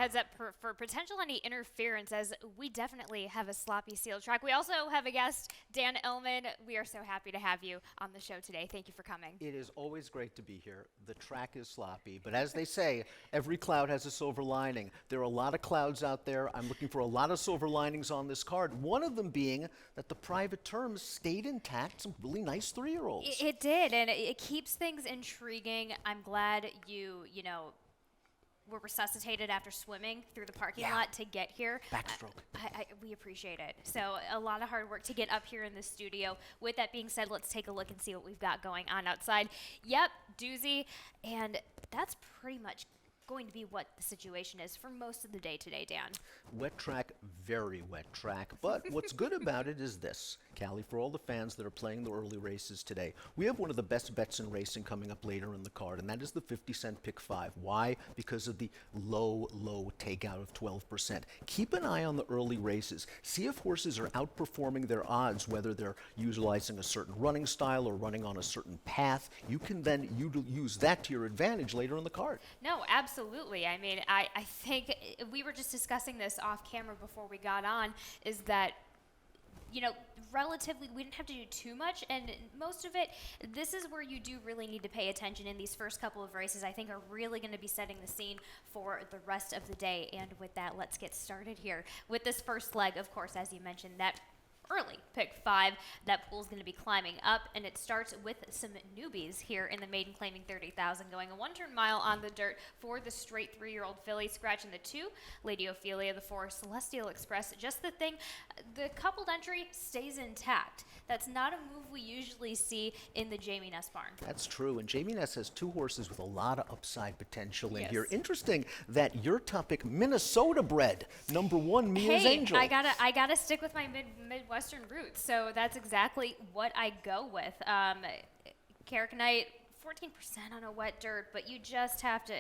heads up for potential any interference, as we definitely have a sloppy seal track. We also have a guest, Dan Ellman. We are so happy to have you on the show today. Thank you for coming. It is always great to be here. The track is sloppy, but as they say, every cloud has a silver lining. There are a lot of clouds out there. I'm looking for a lot of silver linings on this card. One of them being that the private terms stayed intact. Some really nice 3-year-olds. It did, and it keeps things intriguing. I'm glad you were resuscitated after swimming through the parking lot to get here. Backstroke. We appreciate it. So a lot of hard work to get up here in the studio. With that being said, let's take a look and see what we've got going on outside. Yep, doozy, and that's pretty much going to be what the situation is for most of the day today, Dan. Wet track, very wet track. But what's good about it is this, Callie, for all the fans that are playing the early races today, we have one of the best bets in racing coming up later in the card, and that is the 50-cent pick 5. Why? Because of the low takeout of 12%. Keep an eye on the early races. See if horses are outperforming their odds, whether they're utilizing a certain running style or running on a certain path. You can then use that to your advantage later in the card. No, absolutely. I mean, I think we were just discussing this off camera before we got on, is that relatively, we didn't have to do too much, and most of it, this is where you do really need to pay attention in these first couple of races. I think are really going to be setting the scene for the rest of the day, and with that, let's get started here. With this first leg, of course, as you mentioned, that early pick 5, that pool's going to be climbing up, and it starts with some newbies here in the maiden claiming 30,000, going a 1-turn mile on the dirt for the straight 3-year-old filly. Scratching the 2, Lady Ophelia, the 4, Celestial Express. Just the thing, the coupled entry stays intact. That's not a move we usually see in the Jamie Ness barn. That's true, and Jamie Ness has 2 horses with a lot of upside potential in here. Interesting that your topic, Minnesota bred, number 1, Mia's Angel. I gotta stick with my Midwestern roots, so that's exactly what I go with. Carrick Knight, 14% on a wet dirt, but you just have to.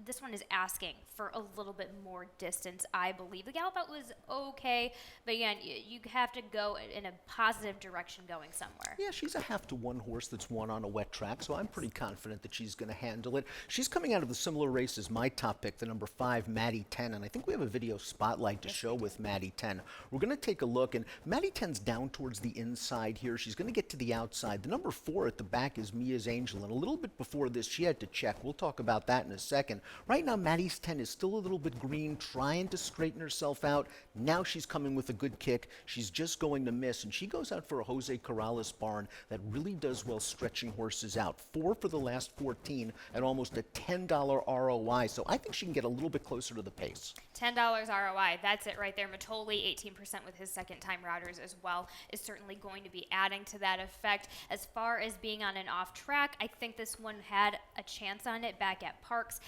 This one is asking for a little bit more distance, I believe. The gallop out was okay, but again, you have to go in a positive direction going somewhere. Yeah, she's a 0.5-to-1 horse that's won on a wet track, so I'm pretty confident that she's going to handle it. She's coming out of the similar race as my top pick, the number 5, Maddie 10, and I think we have a video spotlight to show with Maddie 10. We're going to take a look, and Maddie 10's down towards the inside here. She's going to get to the outside. The number 4 at the back is Mia's Angel, and a little bit before this, she had to check. We'll talk about that in a second. Right now, Maddie's 10 is still a little bit green, trying to straighten herself out. Now she's coming with a good kick. She's just going to miss, and she goes out for a Jose Corrales barn that really does well stretching horses out. 4 for the last 14 at almost a $10 ROI, so I think she can get a little bit closer to the pace. $10 ROI, that's it right there. Matoli, 18% with his second-time routers as well, is certainly going to be adding to that effect. As far as being on an off track, I think this one had a chance on it back at Parks.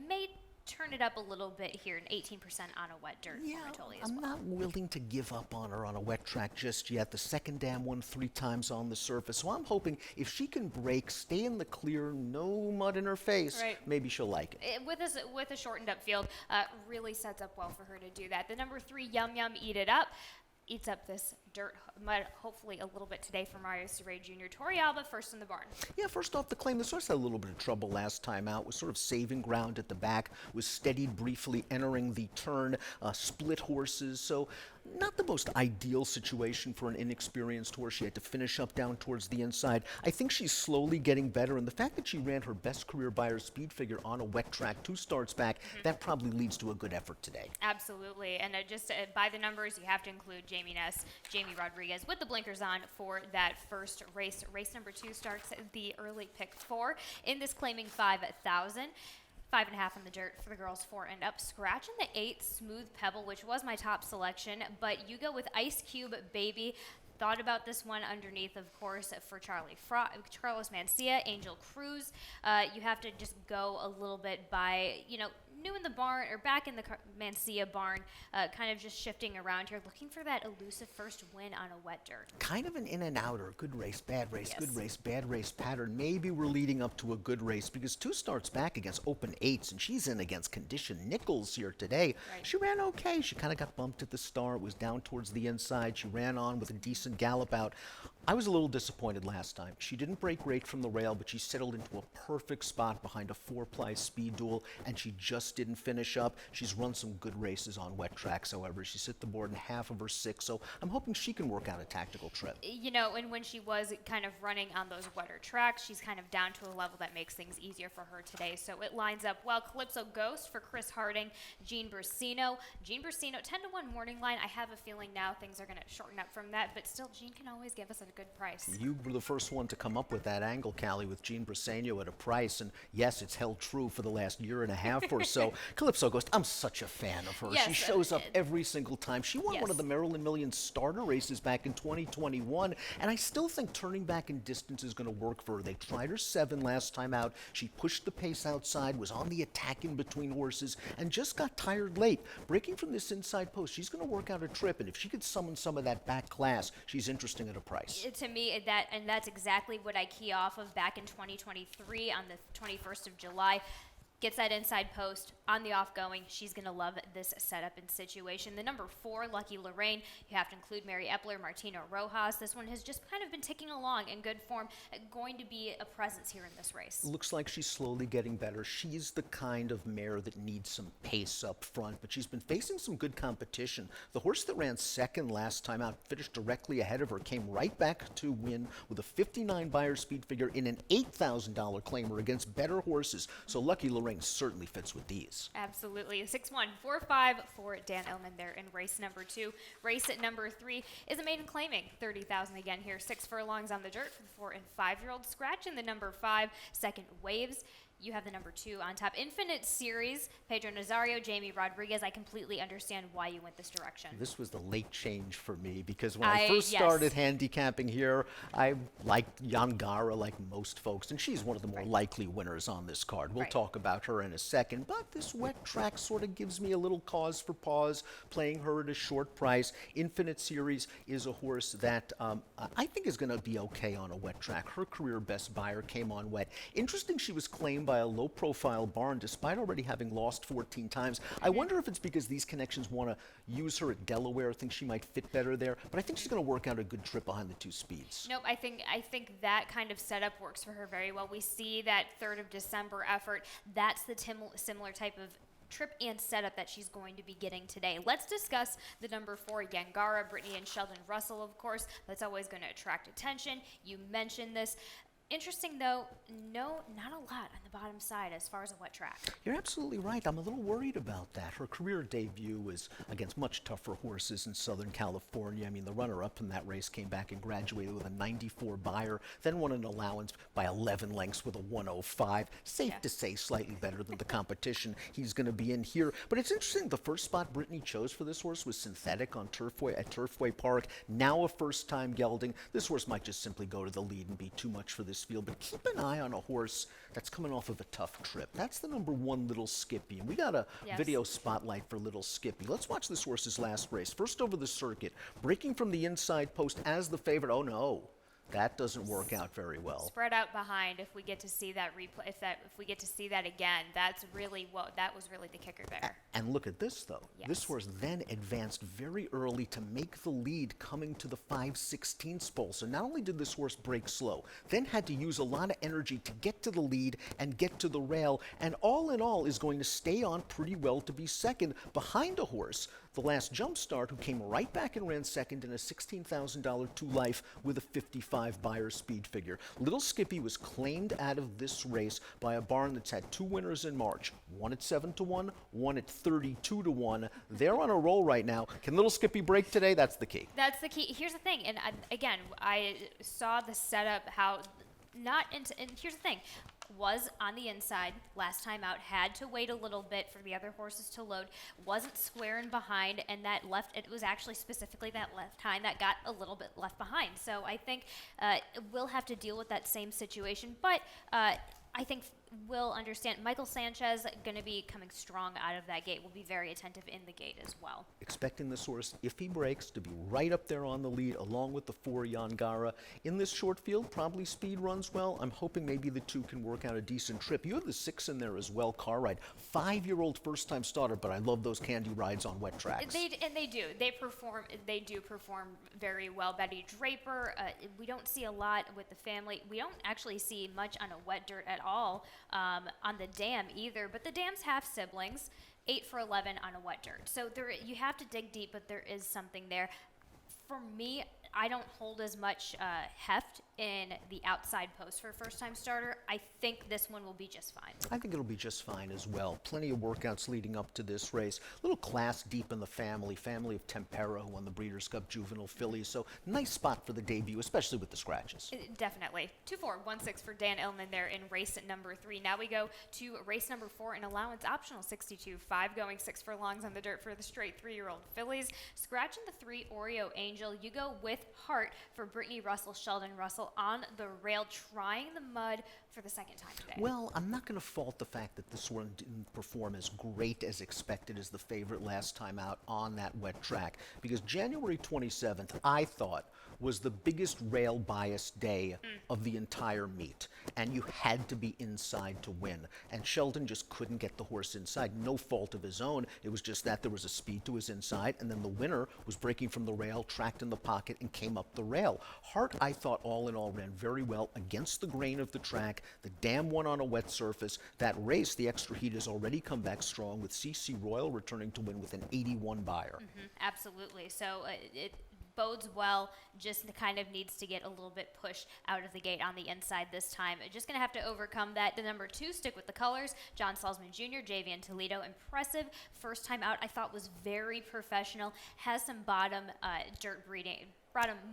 May turn it up a little bit here, and 18% on a wet dirt for Matoli as well. I'm not willing to give up on her on a wet track just yet. The second dam won 3 times on the surface, so I'm hoping if she can break, stay in the clear, no mud in her face, maybe she'll like it. With a shortened up field, really sets up well for her to do that. The number 3, Yum Yum Eat It Up, eats up this dirt mud, hopefully a little bit today for Mario Saray Jr. Tori Alba first in the barn. Yeah, first off the claim, this horse had a little bit of trouble last time out, was sort of saving ground at the back, was steadied briefly entering the turn, split horses, so not the most ideal situation for an inexperienced horse. She had to finish up down towards the inside. I think she's slowly getting better, and the fact that she ran her best career by her speed figure on a wet track 2 starts back, that probably leads to a good effort today. Absolutely, and just by the numbers, you have to include Jamie Ness, Jamie Rodriguez with the blinkers on for that first race. Race number 2 starts the early pick 4 in this claiming 5,000. 5.5 on the dirt for the girls 4 and up. Scratching the 8, Smooth Pebble, which was my top selection, but you go with Ice Cube Baby. Thought about this one underneath, of course, for Carlos Mancia, Angel Cruz. You have to just go a little bit by, new in the barn, or back in the Mancia barn, kind of just shifting around here, looking for that elusive first win on a wet dirt. Kind of an in and outer, good race, bad race, good race, bad race pattern. Maybe we're leading up to a good race because 2 starts back against open 8s, and she's in against conditioned Nichols here today. She ran okay. She kind of got bumped at the start, was down towards the inside. She ran on with a decent gallop out. I was a little disappointed last time. She didn't break great from the rail, but she settled into a perfect spot behind a 4-ply speed duel, and she just didn't finish up. She's run some good races on wet tracks, however. She's hit the board in half of her 6, so I'm hoping she can work out a tactical trip. You know, and when she was kind of running on those wetter tracks, she's kind of down to a level that makes things easier for her today. So it lines up well. Calypso Ghost for Chris Harding, Jean Bursino. Jean Bursino, 10-1 morning line. I have a feeling now things are going to shorten up from that, but still, Jean can always give us a good price. You were the first one to come up with that angle, Callie, with Jean Briseno at a price, and yes, it's held true for the last year and a half or so. Calypso Ghost, I'm such a fan of her. Yes, she shows up every single time. She won one of the Maryland Million starter races back in 2021, and I still think turning back in distance is going to work for her. They tried her 7 last time out. She pushed the pace outside, was on the attack in between horses, and just got tired late. Breaking from this inside post, she's going to work out a trip, and if she could summon some of that back class, she's interesting at a price. To me, that's exactly what I key off of back in 2023 on the 21st of July. Gets that inside post on the off-going. She's going to love this setup and situation. The number 4, Lucky Lorraine. You have to include Mary Epler, Martino Rojas. This one has just kind of been ticking along in good form. Going to be a presence here in this race. Looks like she's slowly getting better. She's the kind of mare that needs some pace up front, but she's been facing some good competition. The horse that ran second last time out, finished directly ahead of her, came right back to win with a 59 buyer speed figure in an $8,000 claimer against better horses. So Lucky Lorraine certainly fits with these. Absolutely. 6-1, 4-5 for Dan Illman there in race number 2. Race at number 3 is a maiden claiming 30,000 again here. 6 furlongs on the dirt for the 4 and 5-year-old. Scratch in the number 5, Second Waves. You have the number 2 on top. Infinite Series, Pedro Nazario, Jamie Rodriguez. I completely understand why you went this direction. This was the late change for me because when I first started handicapping here, I liked Yangara like most folks, and she's one of the more likely winners on this card. We'll talk about her in a second, but this wet track sort of gives me a little cause for pause, playing her at a short price. Infinite Series is a horse that I think is going to be okay on a wet track. Her career best buyer came on wet. Interesting, she was claimed by a low-profile barn despite already having lost 14 times. I wonder if it's because these connections want to use her at Delaware, think she might fit better there, but I think she's going to work out a good trip behind the 2 speeds. Nope, I think that kind of setup works for her very well. We see that 3rd of December effort. That's the similar type of trip and setup that she's going to be getting today. Let's discuss the number 4, Yangara, Brittany and Sheldon Russell, of course. That's always going to attract attention. You mentioned this. Interesting, though, no, not a lot on the bottom side as far as a wet track. You're absolutely right. I'm a little worried about that. Her career debut was against much tougher horses in Southern California. I mean, the runner-up in that race came back and graduated with a 94 buyer, then won an allowance by 11 lengths with a 105. Safe to say slightly better than the competition he's going to be in here. But it's interesting, the first spot Brittany chose for this horse was synthetic on Turfway at Turfway Park. Now a first-time gelding. This horse might just simply go to the lead and be too much for this field, but keep an eye on a horse that's coming off of a tough trip. That's the number 1, Little Skippy, and we got a video spotlight for Little Skippy. Let's watch this horse's last race. First over the circuit, breaking from the inside post as the favorite. Oh no, that doesn't work out very well. Spread out behind. If we get to see that replay, if we get to see that again, that was really the kicker there. And look at this though. This horse then advanced very early to make the lead coming to the 5/16 pole. So not only did this horse break slow, then had to use a lot of energy to get to the lead and get to the rail, and all in all is going to stay on pretty well to be second behind a horse, the last jump start, who came right back and ran second in a $16,000 2 life with a 55 buyer speed figure. Little Skippy was claimed out of this race by a barn that's had 2 winners in March, one at 7-1, one at 32-1. They're on a roll right now. Can Little Skippy break today? That's the key. That's the key. Here's the thing, and again, I saw the setup, and here's the thing. Was on the inside last time out, had to wait a little bit for the other horses to load, wasn't squaring behind, and it was actually specifically that left hind that got a little bit left behind. So I think we'll have to deal with that same situation, but I think will understand. Michael Sanchez going to be coming strong out of that gate. Will be very attentive in the gate as well. Expecting this horse, if he breaks, to be right up there on the lead, along with the 4 Yangara. In this short field, probably speed runs well. I'm hoping maybe the 2 can work out a decent trip. You have the 6 in there as well, Car Ride. 5-year-old first-time starter, but I love those candy rides on wet tracks. They do. They do perform very well. Betty Draper, we don't see a lot with the family. We don't actually see much on a wet dirt at all on the dam either. But the dams have siblings. 8 for 11 on a wet dirt. So you have to dig deep, but there is something there. For me, I don't hold as much heft in the outside post for a first-time starter. I think this one will be just fine. I think it'll be just fine as well. Plenty of workouts leading up to this race. A little class deep in the family of Tempera, who won the Breeders' Cup Juvenile Fillies. So nice spot for the debut, especially with the scratches. Definitely. 2-4-1-6 for Dan Illman there in race number 3. Now we go to race number 4, an allowance optional 62-5, going 6 furlongs on the dirt for the straight 3-year-old fillies. Scratching the 3 Oreo Angel, you go with Heart for Brittany Russell, Sheldon Russell on the rail, trying the mud for the second time today. Well, I'm not going to fault the fact that this one didn't perform as great as expected as the favorite last time out on that wet track, because January 27th, I thought, was the biggest rail bias day of the entire meet, and you had to be inside to win. And Sheldon just couldn't get the horse inside. No fault of his own. It was just that there was a speed to his inside, and then the winner was breaking from the rail, tracked in the pocket, and came up the rail. Hart, I thought, all in all, ran very well against the grain of the track. The dam won on a wet surface. That race, the extra heat, has already come back strong, with CC Royal returning to win with an 81 buyer. Absolutely. So it bodes well, just kind of needs to get a little bit pushed out of the gate on the inside this time. Just going to have to overcome that. The number 2, stick with the colors, John Salzman Jr., Javian Toledo. Impressive first time out. I thought was very professional. Has some bottom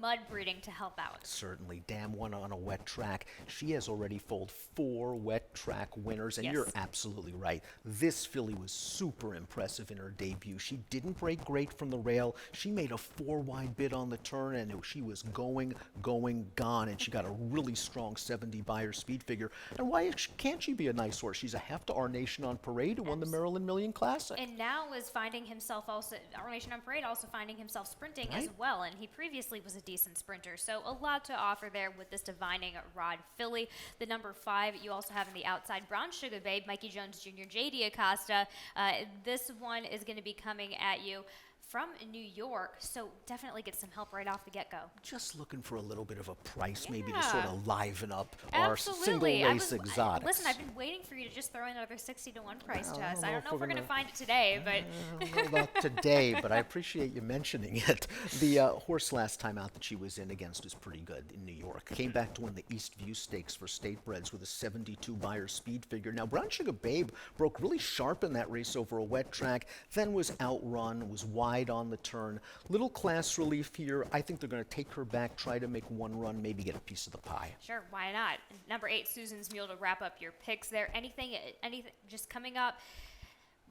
mud breeding to help out. Certainly. Dam won on a wet track. She has already foaled 4 wet track winners, and Yes. You're absolutely right. This filly was super impressive in her debut. She didn't break great from the rail. She made a 4-wide bid on the turn, and she was going, gone, and she got a really strong 70 buyer speed figure. And why can't she be a nice horse? She's a half to Our Nation on Parade, who won the Maryland Million Classic. And now is finding himself also, Our Nation on Parade, also finding himself sprinting as well. And he previously was a decent sprinter. So a lot to offer there with this divining rod filly. The number 5, you also have in the outside, Brown Sugar Babe, Mikey Jones Jr., J.D. Acosta. This one is going to be coming at you from New York, so definitely get some help right off the get-go. Just looking for a little bit of a price, maybe to sort of liven up Absolutely. our single race exotics. Listen, I've been waiting for you to just throw in another 60-1 price to us. I I don't know if we're going to find it today, but I don't know about today, but I appreciate you mentioning it. The horse last time out that she was in against is pretty good in New York. Came back to win the East View Stakes for State Breds with a 72 buyer speed figure. Now, Brown Sugar Babe broke really sharp in that race over a wet track, then was outrun, was wide on the turn. Little class relief here. I think they're going to take her back, try to make one run, maybe get a piece of the pie. sure, why not? Number 8, Susan's Mule, to wrap up your picks there. Anything just coming up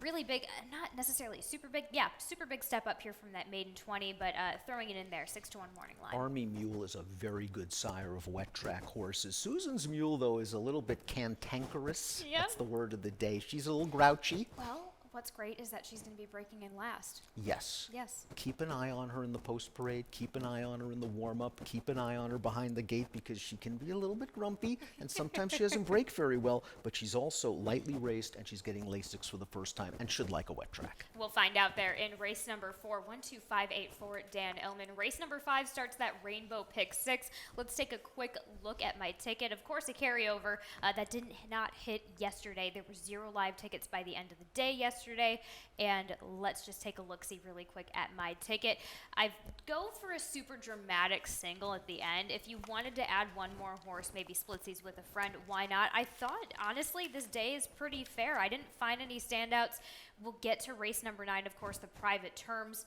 really big, not necessarily super big. Yeah, super big step up here from that maiden 20, but throwing it in there, 6-1 morning line. Army Mule is a very good sire of wet track horses. Susan's Mule, though, is a little bit cantankerous. Yeah. That's the word of the day. She's a little grouchy. Well, what's great is that she's going to be breaking in last. Yes. Yes. Keep an eye on her in the post parade. Keep an eye on her in the warm-up. Keep an eye on her behind the gate, because she can be a little bit grumpy, and sometimes she doesn't break very well, but she's also lightly raced, and she's getting Lasix for the first time, and should like a wet track. We'll find out there in race number 4, 1-2-5-8 for Dan Illman. Race number 5 starts that Rainbow Pick 6. Let's take a quick look at my ticket. Of course, a carryover that did not hit yesterday. There were 0 live tickets by the end of the day yesterday, and let's just take a look-see really quick at my ticket. I go for a super dramatic single at the end. If you wanted to add one more horse, maybe splitsies with a friend, why not? I thought, honestly, this day is pretty fair. I didn't find any standouts. We'll get to race number 9, of course, the private terms.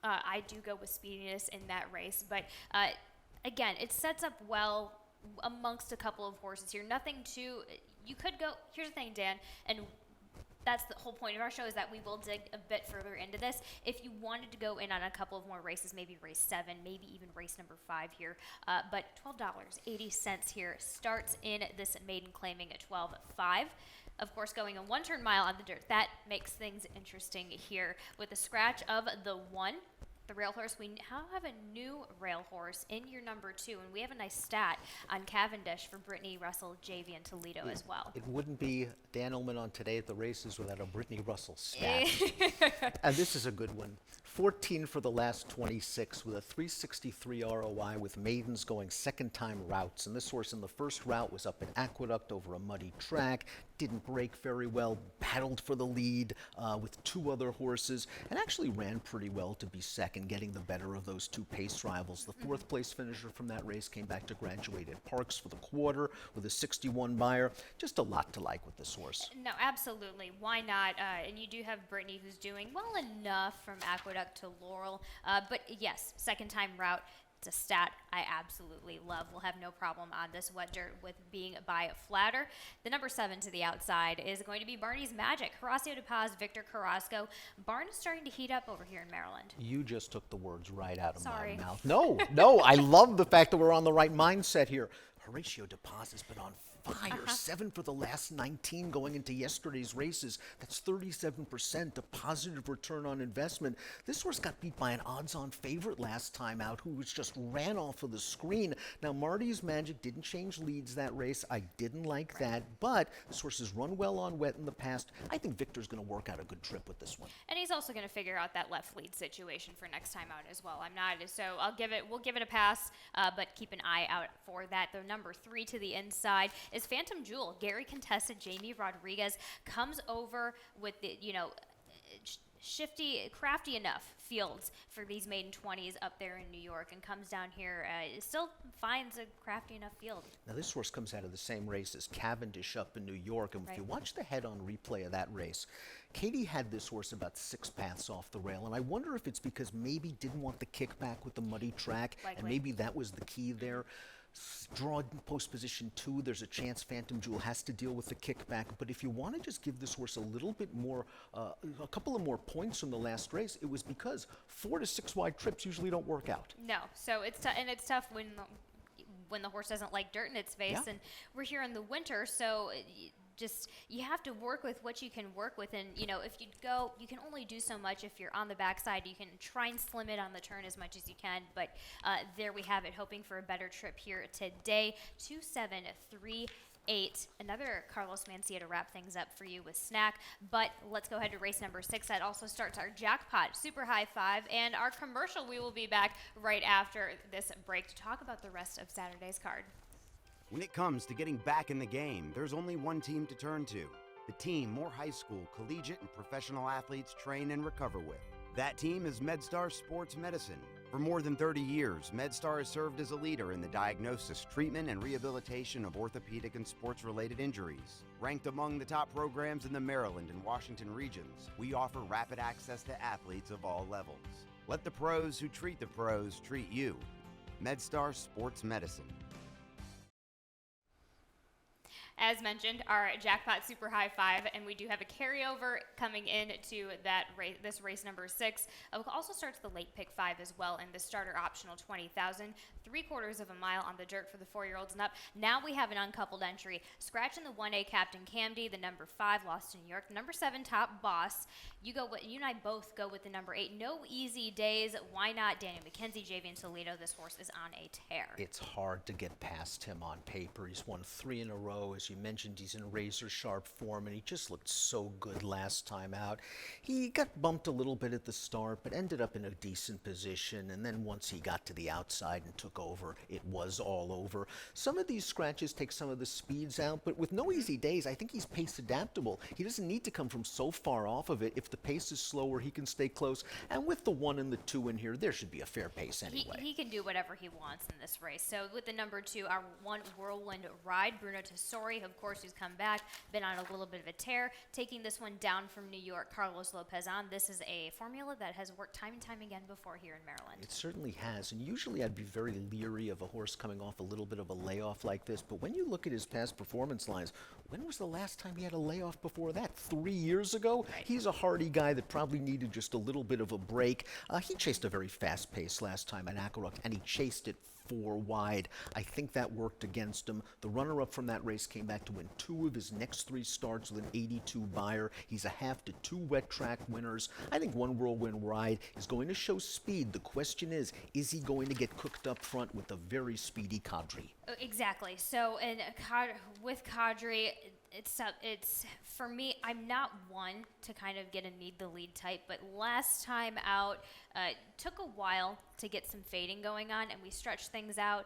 I do go with speediness in that race, but again, it sets up well amongst a couple of horses here. Nothing too, you could go, here's the thing, Dan, and that's the whole point of our show, is that we will dig a bit further into this. If you wanted to go in on a couple of more races, maybe race 7, maybe even race number 5 here, but $12.80 here starts in this maiden claiming at 12.5. Of course, going a 1-turn mile on the dirt, that makes things interesting here with the scratch of the 1. The rail horse, we now have a new rail horse in your number 2, and we have a nice stat on Cavendish for Brittany, Russell, JV, and Toledo as well. It wouldn't be Dan Ullman on Today at the Races without a Brittany Russell stat. And this is a good one. 14 for the last 26 with a 363 ROI with maidens going second-time routes. And this horse in the first route was up at Aqueduct over a muddy track, didn't break very well, battled for the lead with 2 other horses, and actually ran pretty well to be second, getting the better of those 2 pace rivals. The 4th place finisher from that race came back to graduate at Parks for the quarter with a 61 buyer. Just a lot to like with this horse. No, absolutely. Why not? And you do have Brittany, who's doing well enough from Aqueduct to Laurel. But yes, second-time route. It's a stat I absolutely love. We'll have no problem on this wet dirt with being by flatter. The number 7 to the outside is going to be Barney's Magic. Horacio De Paz, Victor Carrasco. Barn is starting to heat up over here in Maryland. You just took the words right out of Sorry. my mouth. No, I love the fact that we're on the right mindset here. Horatio De Paz has been on fire. 7 for the last 19 going into yesterday's races. That's 37%, a positive return on investment. This horse got beat by an odds-on favorite last time out who was just ran off of the screen. Now, Marty's Magic didn't change leads that race. I didn't like that, but this horse has run well on wet in the past. I think Victor's going to work out a good trip with this one. And he's also going to figure out that left lead situation for next time out as well. We'll give it a pass, but keep an eye out for that. The number 3 to the inside is Phantom Jewel. Gary contested Jamie Rodriguez comes over with the, shifty, crafty enough fields for these maiden 20s up there in New York, and comes down here, still finds a crafty enough field. Now this horse comes out of the same race as Cavendish up in New York, and if you watch the head-on replay of that race, Katie had this horse about 6 paths off the rail, and I wonder if it's because maybe didn't want the kickback with the muddy track, and maybe that was the key there. Draw post position 2, there's a chance Phantom Jewel has to deal with the kickback, but if you want to just give this horse a little bit more, a couple of more points from the last race, it was because 4 to 6 wide trips usually don't work out. No, so it's it's tough when the horse doesn't like dirt in its face, and we're here in the winter, so you have to work with what you can work with, and if you go, you can only do so much. If you're on the backside, you can try and slim it on the turn as much as you can, but there we have it, hoping for a better trip here today. 2-7-3-8. Another Carlos Mencia to wrap things up for you with Snack, but let's go ahead to race number 6. That also starts our jackpot super high 5 and our commercial. We will be back right after this break to talk about the rest of Saturday's card. When it comes to getting back in the game, there's only one team to turn to. The team more high school, collegiate, and professional athletes train and recover with. That team is MedStar Sports Medicine. For more than 30 years, MedStar has served as a leader in the diagnosis, treatment, and rehabilitation of orthopedic and sports-related injuries. Ranked among the top programs in the Maryland and Washington regions, we offer rapid access to athletes of all levels. Let the pros who treat the pros treat you. MedStar Sports Medicine. As mentioned, our jackpot super high 5, and we do have a carryover coming into that race, this race number 6. Also starts the late pick 5 as well, and the starter optional 20,000, 3/4 of a mile on the dirt for the 4-year-olds and up. Now we have an uncoupled entry. Scratch in the 1A Captain Camdy, the number 5 Lost in New York, the number 7 Top Boss. You and I both go with the number 8. No Easy Days. Why not? Daniel McKenzie, JV, and Toledo. This horse is on a tear. It's hard to get past him on paper. He's won 3 in a row. As you mentioned, he's in razor sharp form, and he just looked so good last time out. He got bumped a little bit at the start, but ended up in a decent position, and then once he got to the outside and took over, it was all over. Some of these scratches take some of the speeds out, but with No Easy Days, I think he's pace adaptable. He doesn't need to come from so far off of it. If the pace is slower, he can stay close, and with the 1 and the 2 in here, there should be a fair pace anyway. He can do whatever he wants in this race. So with the number 2, our 1 Whirlwind Ride, Bruno Tessori, Glory, of course, who's come back, been on a little bit of a tear, taking this one down from New York, Carlos Lopez on. This is a formula that has worked time and time again before here in Maryland. It certainly has, and usually I'd be very leery of a horse coming off a little bit of a layoff like this, but when you look at his past performance lines, when was the last time he had a layoff before that? 3 years ago? Right. He's a hardy guy that probably needed just a little bit of a break. He chased a very fast pace last time at Aqueduct, and he chased it 4 wide. I think that worked against him. The runner-up from that race came back to win 2 of his next 3 starts with an 82 buyer. He's a half to 2 wet track winners. I think One Whirlwind Ride is going to show speed. The question is he going to get cooked up front with a very speedy Kadri? Exactly. So, and with Kadri, it's for me, I'm not one to kind of get a need the lead type, but last time out, took a while to get some fading going on, and we stretched things out.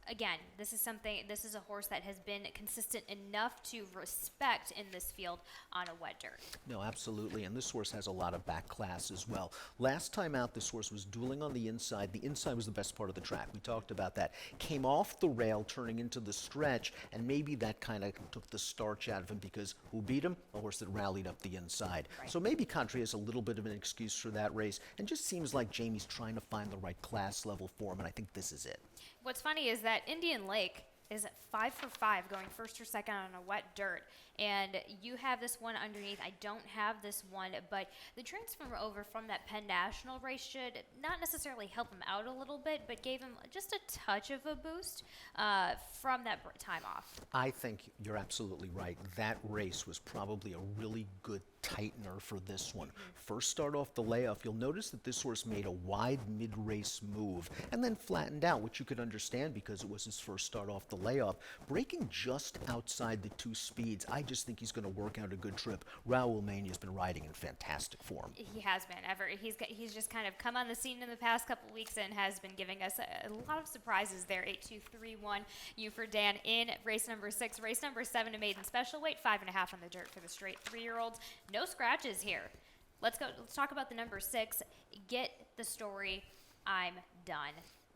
Again, this is a horse that has been consistent enough to respect in this field on a wet dirt. No, absolutely, and this horse has a lot of back class as well. Last time out, this horse was dueling on the inside. The inside was the best part of the track. We talked about that. Came off the rail, turning into the stretch, and maybe that kind of took the starch out of him because who beat him? A horse that rallied up the inside. Right. So maybe Kadri has a little bit of an excuse for that race, and just seems like Jamie's trying to find the right class level for him, and I think this is it. What's funny is that Indian Lake is 5 for 5 going first or second on a wet dirt, and you have this one underneath. I don't have this one, but the transfer over from that Penn National race should not necessarily help him out a little bit, but gave him just a touch of a boost from that time off. I think you're absolutely right. That race was probably a really good tightener for this one. First start off the layoff, you'll notice that this horse made a wide mid-race move and then flattened out, which you could understand because it was his first start off the layoff. Breaking just outside the 2 speeds, I just think he's going to work out a good trip. Raul Mania's been riding in fantastic form. He has been. He's just kind of come on the scene in the past couple weeks and has been giving us a lot of surprises there. 8-2-3-1 U for Dan in race number 6. Race number 7, a maiden special weight, 5.5 on the dirt for the straight 3-year-olds. No scratches here. Let's talk about the number 6. Get the story. I'm done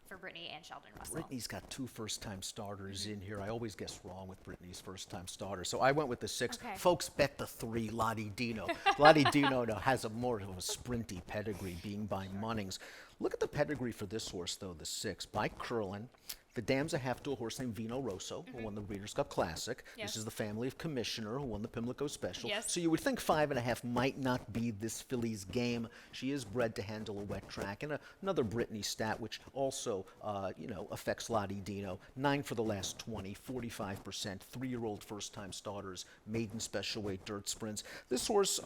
for Brittany and Sheldon Russell. Brittany's got 2 first-time starters in here. I always guess wrong with Brittany's first-time starter. So I went with the 6. Okay. Folks bet the 3, Lottie Dino. Lottie Dino has a more of a sprinty pedigree, being by Munnings. Look at the pedigree for this horse, though, the 6. By Curlin. The dam's a half to a horse named Vino Rosso, who won the Breeders' Cup Classic. Yes. This is the family of Commissioner, who won the Pimlico Special. Yes. So you would think 5.5 might not be this filly's game. She is bred to handle a wet track. And another Brittany stat, which also, affects Lottie Dino. 9 for the last 20, 45%. 3-year-old first-time starters, maiden special weight dirt sprints. This horse,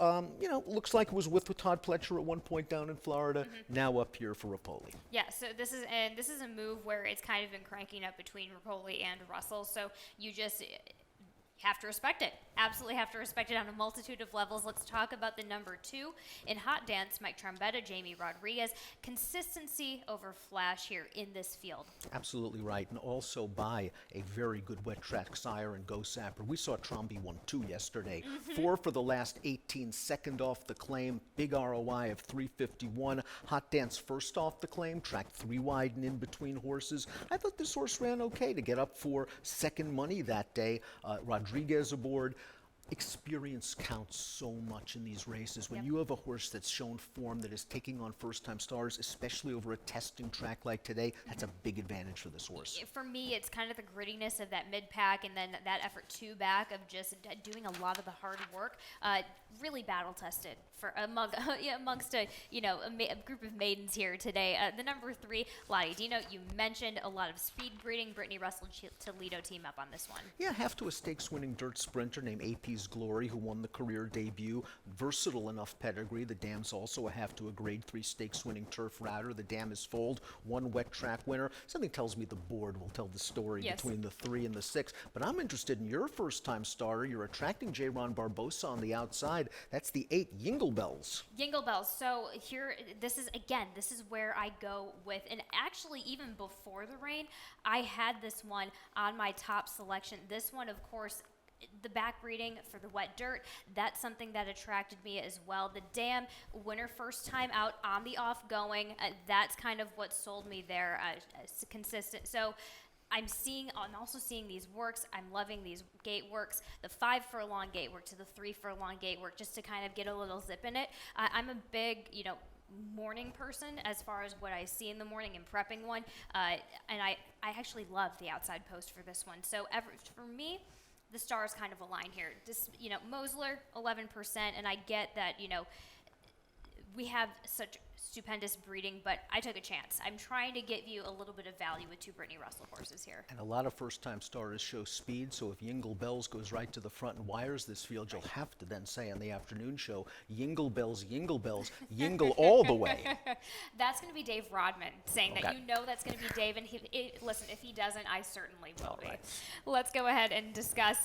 looks like it was with Todd Pletcher at one point down in Florida. Now up here for Rapoli. Yeah, so this is a move where it's kind of been cranking up between Rapoli and Russell, so you just have to respect it. Absolutely have to respect it on a multitude of levels. Let's talk about the number 2 in Hot Dance, Mike Trombetta, Jamie Rodriguez. Consistency over flash here in this field. Absolutely right, and also by a very good wet track sire and go sapper. We saw Tromby 1-2 yesterday. 4 for the last 18, second off the claim, big ROI of 351. Hot Dance first off the claim, tracked 3 wide and in between horses. I thought this horse ran okay to get up for second money that day. Rodriguez aboard. Experience counts so much in these races. When you have a horse that's shown form, that is taking on first-time stars, especially over a testing track like today, that's a big advantage for this horse. For me, it's kind of the grittiness of that mid-pack and then that effort 2 back of just doing a lot of the hard work. Really battle-tested for amongst a group of maidens here today. The number 3, Lottie Dino, you mentioned a lot of speed breeding. Brittany Russell Toledo team up on this one. Yeah, half to a stakes-winning dirt sprinter named AP's Glory, who won the career debut. Versatile enough pedigree. The dam's also a half to a grade 3 stakes-winning turf router. The dam is foaled, 1 wet track winner. Something tells me the board will tell the story between the 3 and the 6. But I'm interested in your first-time starter. You're attracting J. Ron Barbosa on the outside. That's the 8, Yingle Bells. Yingle Bells. So here, this is where I go with, and actually even before the rain, I had this one on my top selection. This one, of course, the back breeding for the wet dirt, that's something that attracted me as well. The dam, winner first time out on the off going, that's kind of what sold me there, consistent. So I'm also seeing these works. I'm loving these gate works, the 5 furlong gate work to the 3 furlong gate work, just to kind of get a little zip in it. I'm a big, morning person as far as what I see in the morning and prepping one. And I actually love the outside post for this one. So for me, the stars kind of align here. This, Mosler, 11%, and I get that, we have such stupendous breeding, but I took a chance. I'm trying to give you a little bit of value with 2 Brittany Russell horses here. And a lot of first-time starters show speed, so if Yingle Bells goes right to the front and wires this field, you'll have to then say on the afternoon show, Yingle Bells, Yingle all the way. That's going to be Dave Rodman saying that. Okay. That's going to be Dave, and listen, if he doesn't, I certainly will All be. right. Let's go ahead and discuss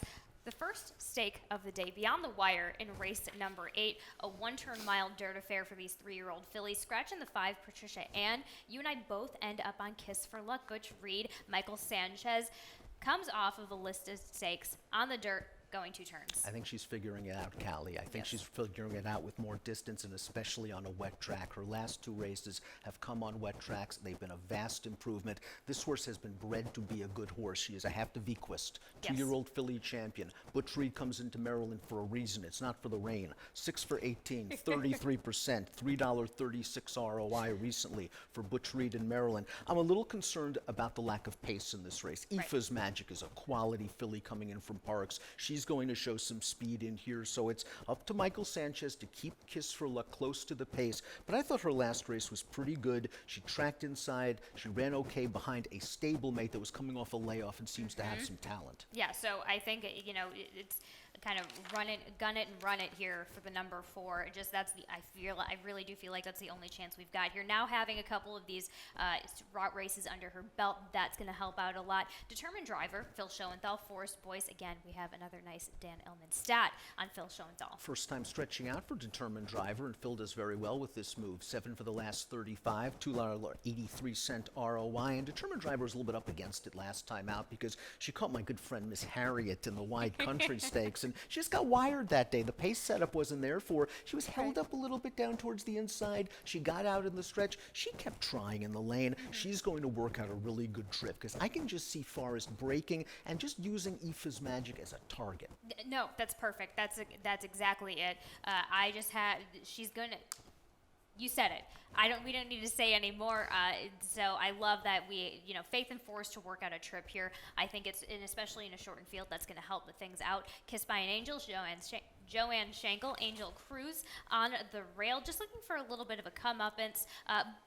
the first stake of the day, Beyond the Wire, in race number 8, a 1-turn mile dirt affair for these 3-year-old fillies. Scratching the 5, Patricia Ann. You and I both end up on Kiss for Luck. Butch Reed, Michael Sanchez comes off of a listed stakes on the dirt, going 2 turns. I think she's figuring it out, Callie. I think she's figuring it out with more distance and especially on a wet track. Her last 2 races have come on wet tracks. They've been a vast improvement. This horse has been bred to be a good horse. She is a half the Vequist, 2-year-old filly champion. Butch Reed comes into Maryland for a reason. It's not for the rain. 6 for 18, 33%, $3.36 ROI recently for Butch Reed in Maryland. I'm a little concerned about the lack of pace in this race. Aoife's Magic is a quality filly coming in from Parks. She's going to show some speed in here, so it's up to Michael Sanchez to keep Kiss for Luck close to the pace. But I thought her last race was pretty good. She tracked inside. She ran okay behind a stablemate that was coming off a layoff and seems to have some talent. Yeah, so I think, it's kind of gun it and run it here for the number 4. I really do feel like that's the only chance we've got here. Now having a couple of these races under her belt, that's going to help out a lot. Determined Driver, Phil Schoenthal. Forest Boys, again, we have another nice Dan Illman stat on Phil Schoenthal. First time stretching out for Determined Driver, and Phil does very well with this move. 7 for the last 35, $2.83 ROI, and Determined Driver was a little bit up against it last time out because she caught my good friend Miss Harriet in the Wide Country Stakes, and she just got wired that day. The pace setup wasn't there for her. She was held up a little bit down towards the inside. She got out in the stretch. She kept trying in the lane. She's going to work out a really good trip because I can just see Forrest breaking and just using Aoife's Magic as a target. No, that's perfect. That's exactly it. She's gonna. You said it. We don't need to say any more. So I love that Faith and Force to work out a trip here. I think and especially in a shortened field, that's going to help things out. Kissed by an Angel, Joanne Schenkel, Angel Cruz on the rail, just looking for a little bit of a comeuppance,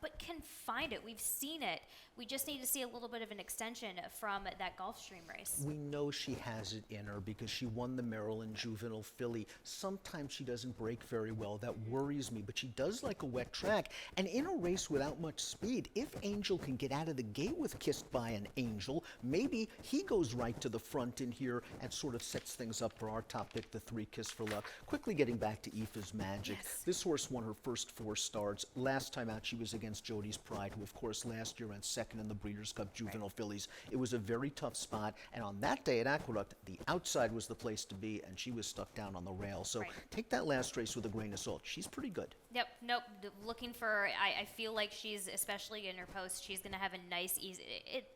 but can find it. We've seen it. We just need to see a little bit of an extension from that Gulfstream race. We know she has it in her because she won the Maryland Juvenile Filly. Sometimes she doesn't break very well. That worries me, but she does like a wet track. And in a race without much speed, if Angel can get out of the gate with Kissed by an Angel, maybe he goes right to the front in here and sort of sets things up for our top pick, the 3 Kiss for Luck. Quickly getting back to Aoife's Magic. Yes. This horse won her first 4 starts. Last time out, she was against Jody's Pride, who, of course, last year ran second in the Breeders' Cup Juvenile Fillies. It was a very tough spot, and on that day at Aqueduct, the outside was the place to be, and she was stuck down on the rail. So take that last race with a grain of salt. She's pretty good. Yep, nope. Looking for, I feel like she's, especially in her post, she's going to have a nice, easy,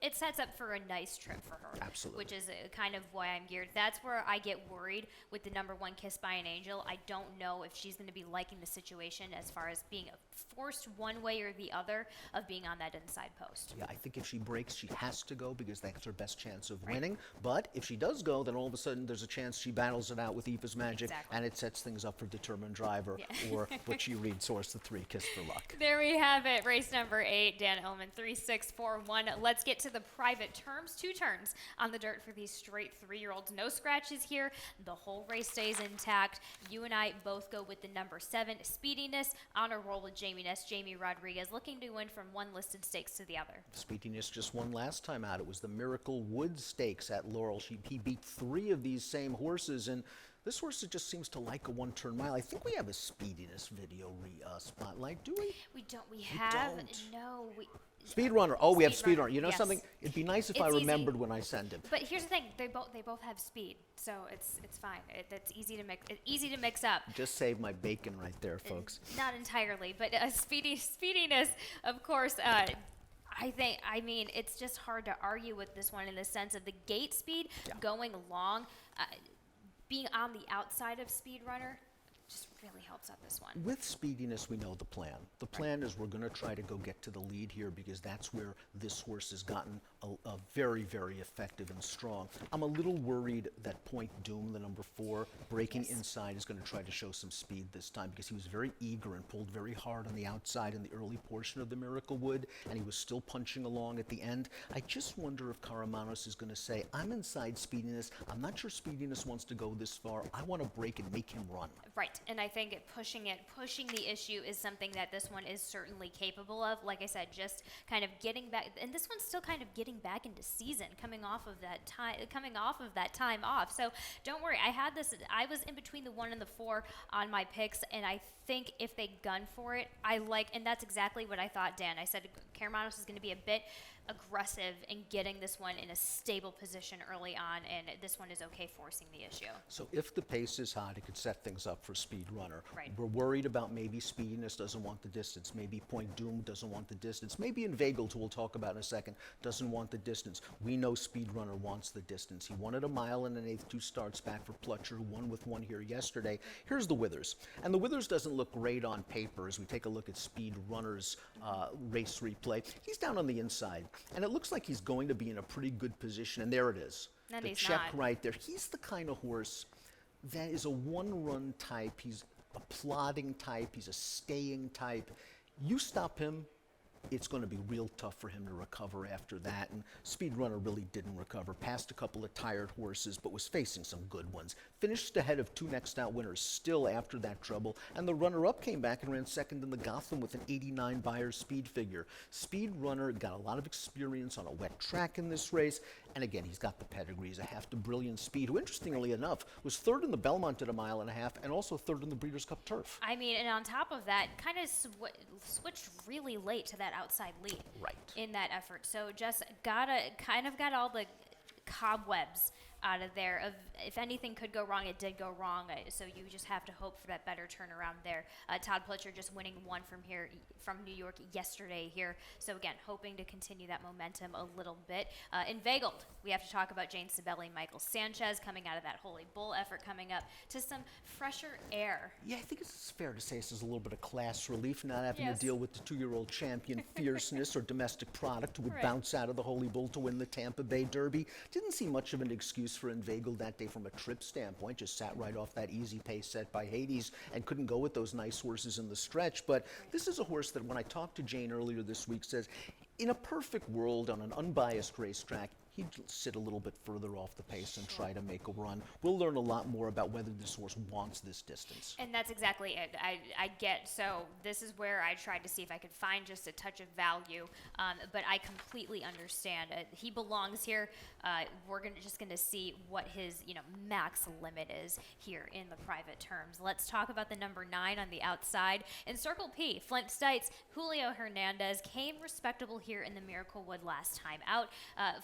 it sets up for a nice trip for her. Absolutely. Which is kind of why I'm geared. That's where I get worried with the number 1 Kiss by an Angel. I don't know if she's going to be liking the situation as far as being forced one way or the other of being on that inside post. Yeah, I think if she breaks, she has to go because that's her best chance of winning. But if she does go, then all of a sudden there's a chance she battles it out with Aoife's Magic, and it sets things up for Determined Driver or what she reads, source the 3 Kiss for Luck. There we have it. Race number 8, Dan Illman, 3-6-4-1. Let's get to the private terms. 2 turns on the dirt for these straight 3-year-olds. No scratches here. The whole race stays intact. You and I both go with the number 7, Speediness, on a roll with Jamie Ness. Jamie Rodriguez looking to win from one listed stakes to the other. Speediness just won last time out. It was the Miracle Wood Stakes at Laurel. He beat 3 of these same horses, and this horse just seems to like a 1-turn mile. I think we have a Speediness video spotlight, do we? We don't. We have. don't. No. Speedrunner. Oh, we have Speedrunner, Speedrunner. You know yes. something? It'd be nice if I It's remembered easy. when I send it. But here's the thing: they both have speed, so it's fine. That's easy to mix. It's easy to mix up. Just save my bacon right there, folks. Not entirely, but speediness, of course. I mean, it's just hard to argue with this one in the sense of the gate speed going long, being on the outside of Speed Runner just really helps out this one. With speediness, we know the plan. The plan is we're going to try to go get to the lead here because that's where this horse has gotten a very, very effective and strong. I'm a little worried that Point Doom, the number 4, breaking inside is going to try to show some speed this time because he was very eager and pulled very hard on the outside in the early portion of the Miracle Wood, and he was still punching along at the end. I just wonder if Karamanos is going to say, I'm inside speediness. I'm not sure speediness wants to go this far. I want to break and make him run. Right, and I think pushing the issue is something that this one is certainly capable of. Like I said, just kind of getting back, and this one's still kind of getting back into season, coming off of that time off. So don't worry, I was in between the 1 and the 4 on my picks, and I think if they gun for it, and that's exactly what I thought, Dan. I said Karamanos is going to be a bit aggressive in getting this one in a stable position early on, and this one is okay forcing the issue. So if the pace is hot, it could set things up for Speed Runner. Right. We're worried about maybe Speediness doesn't want the distance, maybe Point Doom doesn't want the distance, maybe Inveigled, who we'll talk about in a second, doesn't want the distance. We know Speed Runner wants the distance. He wanted 1 mile and 1/8, 2 starts back for Plutcher, who won with 1 here yesterday. Here's the Withers. And the Withers doesn't look great on paper as we take a look at Speed Runner's race replay. He's down on the inside, and it looks like he's going to be in a pretty good position, and there it is. And the he's check not. right there. He's the kind of horse that is a one-run type. He's a plodding type. He's a staying type. You stop him, it's going to be real tough for him to recover after that. And Speed Runner really didn't recover. Passed a couple of tired horses, but was facing some good ones. Finished ahead of 2 next out winners still after that trouble. And the runner-up came back and ran second in the Gotham with an 89 Beyer speed figure. Speed Runner got a lot of experience on a wet track in this race. And again, he's got the pedigree. He's a half to brilliant speed, who interestingly enough was 3rd in the Belmont at 1.5 miles and also 3rd in the Breeders' Cup Turf. I mean, and on top of that, kind of switched really late to that outside lead in that effort. So just got all the cobwebs out of there. Of if anything could go wrong, it did go wrong. So you just have to hope for that better turnaround there. Todd Plutcher just winning 1 from New York yesterday here. So again, hoping to continue that momentum a little bit. Inveigled, we have to talk about Jane Sibeli, Michael Sanchez coming out of that Holy Bull effort, coming up to some fresher air. Yeah, I think it's fair to say this is a little bit of class relief, not having Yes. to deal with the 2-year-old champion fierceness or domestic product who would Right. bounce out of the Holy Bull to win the Tampa Bay Derby. Didn't see much of an excuse for Inveigled that day from a trip standpoint. Just sat right off that easy pace set by Hades and couldn't go with those nice horses in the stretch. But this is a horse that when I talked to Jane earlier this week says, in a perfect world on an unbiased racetrack, he'd sit a little bit further off the pace and try to make a run. We'll learn a lot more about whether this horse wants this distance. And that's exactly it. So this is where I tried to see if I could find just a touch of value, but I completely understand. He belongs here. We're just gonna see what his max limit is here in the private terms. Let's talk about the number 9 on the outside. In Circle P, Flint Stites, Julio Hernandez came respectable here in the Miracle Wood last time out.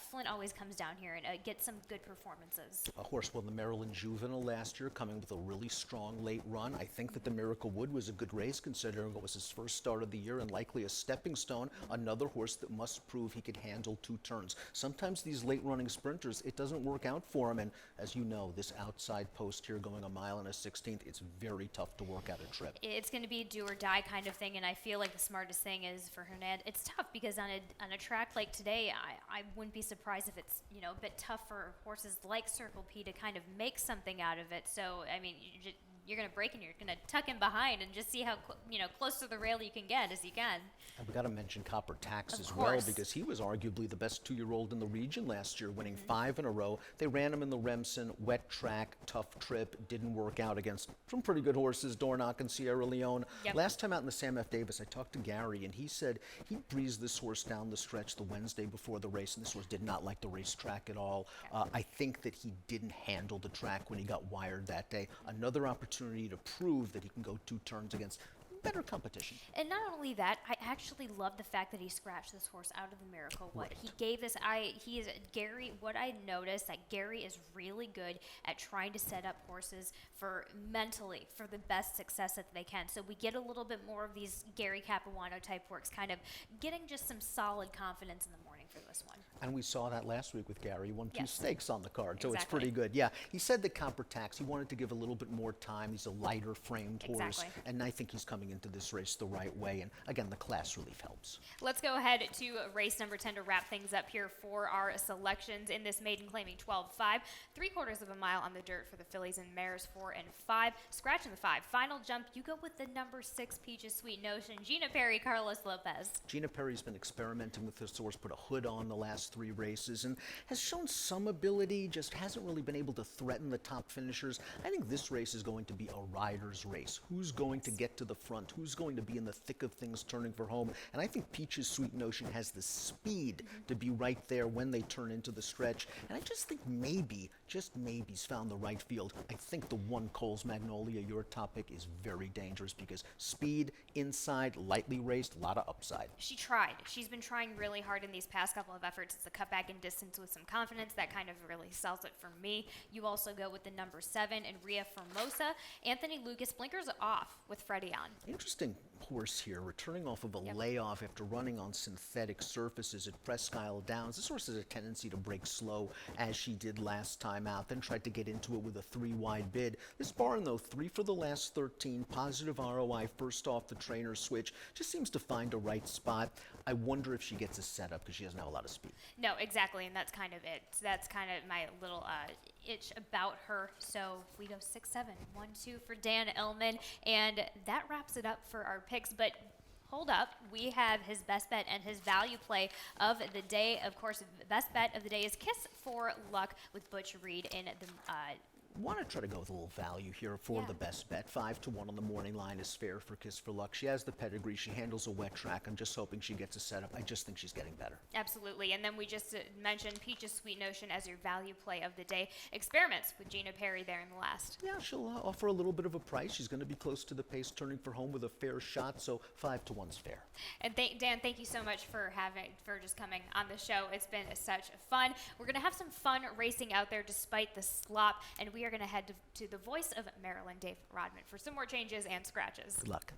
Flint always comes down here and gets some good performances. A horse won the Maryland Juvenile last year, coming with a really strong late run. I think that the Miracle Wood was a good race, considering it was his first start of the year and likely a stepping stone. Another horse that must prove he could handle 2 turns. Sometimes these late-running sprinters, it doesn't work out for them. And as you know, this outside post here going 1 mile and 1/16, it's very tough to work out a trip. It's going to be do or die kind of thing, and I feel like the smartest thing is for Hernandez. It's tough because on a track like today, I wouldn't be surprised if it's a bit tough for horses like Circle P to kind of make something out of it. So I mean, you're going to break and you're going to tuck him behind and just see how close to the rail you can get as you can. And we got to mention Copper Tax Of as course. well, because he was arguably the best 2-year-old in the region last year, winning 5 in a row. They ran him in the Remsen, wet track, tough trip, didn't work out against some pretty good horses, Dornoch and Sierra Leone. Yep. Last time out in the Sam F. Davis, I talked to Gary, and he said he breezed this horse down the stretch the Wednesday before the race, and this horse did not like the racetrack at all. I think that he didn't handle the track when he got wired that day. Another opportunity to prove that he can go 2 turns against better competition. And not only that, I actually love the fact that he scratched this horse out of the Miracle Wood. Right. He gave this. He is Gary. What I noticed that Gary is really good at trying to set up horses for mentally for the best success that they can. So we get a little bit more of these Gary Capuano type works, kind of getting just some solid confidence in the morning for this one. And we saw that last week with Gary. He won 2 Yes. stakes on the card, so it's Exactly. pretty good. Yeah, he said the Copper Tax, he wanted to give a little bit more time. He's a lighter framed horse, Exactly. and I think he's coming into this race the right way. And again, the class relief helps. Let's go ahead to race number 10 to wrap things up here for our selections in this maiden claiming 12-5. 3/4 of a mile on the dirt for the fillies and mares 4 and 5. Scratching the 5. Final jump, you go with the number 6 Peaches Sweet Notion. Gina Perry, Carlos Lopez. Gina Perry's been experimenting with this horse, put a hood on the last 3 races, and has shown some ability, just hasn't really been able to threaten the top finishers. I think this race is going to be a rider's race. Who's going to get to the front? Who's going to be in the thick of things turning for home? And I think Peach's Sweet Notion has the speed to be right there when they turn into the stretch. And I just think maybe, just maybe, he's found the right field. I think the 1 Coles Magnolia, your top pick, is very dangerous because speed, inside, lightly raced, a lot of upside. She tried. She's been trying really hard in these past couple of efforts. It's a cutback in distance with some confidence. That kind of really sells it for me. You also go with the number 7 and Ria Formosa. Anthony Lucas blinkers off with Freddie on. Interesting horse here, returning off of a layoff after running on synthetic surfaces at Presque Isle Downs. This horse has a tendency to break slow, as she did last time out, then tried to get into it with a 3-wide bid. This barn, though, 3 for the last 13, positive ROI, first off the trainer switch, just seems to find a right spot. I wonder if she gets a setup because she doesn't have a lot of speed. No, exactly, and that's kind of it. That's kind of my little itch about her. So we go 6-7, 1-2 for Dan Ellman, and that wraps it up for our picks. But hold up, we have his best bet and his value play of the day. Of course, the best bet of the day is Kiss for Luck with Butch Reed in the Want to try to go with a little value here for the best bet. 5-1 on the morning line is fair for Kiss for Luck. She has the pedigree. She handles a wet track. I'm just hoping she gets a setup. I just think she's getting better. Absolutely. And then we just mentioned Peach's Sweet Notion as your value play of the day. Experiments with Gina Perry there in the last. Yeah, she'll offer a little bit of a price. She's going to be close to the pace, turning for home with a fair shot, so 5-1's fair. And Dan, thank you so much for just coming on the show. It's been such fun. We're going to have some fun racing out there despite the slop, and we are going to head to the voice of Maryland, Dave Rodman, for some more changes and scratches. Good luck.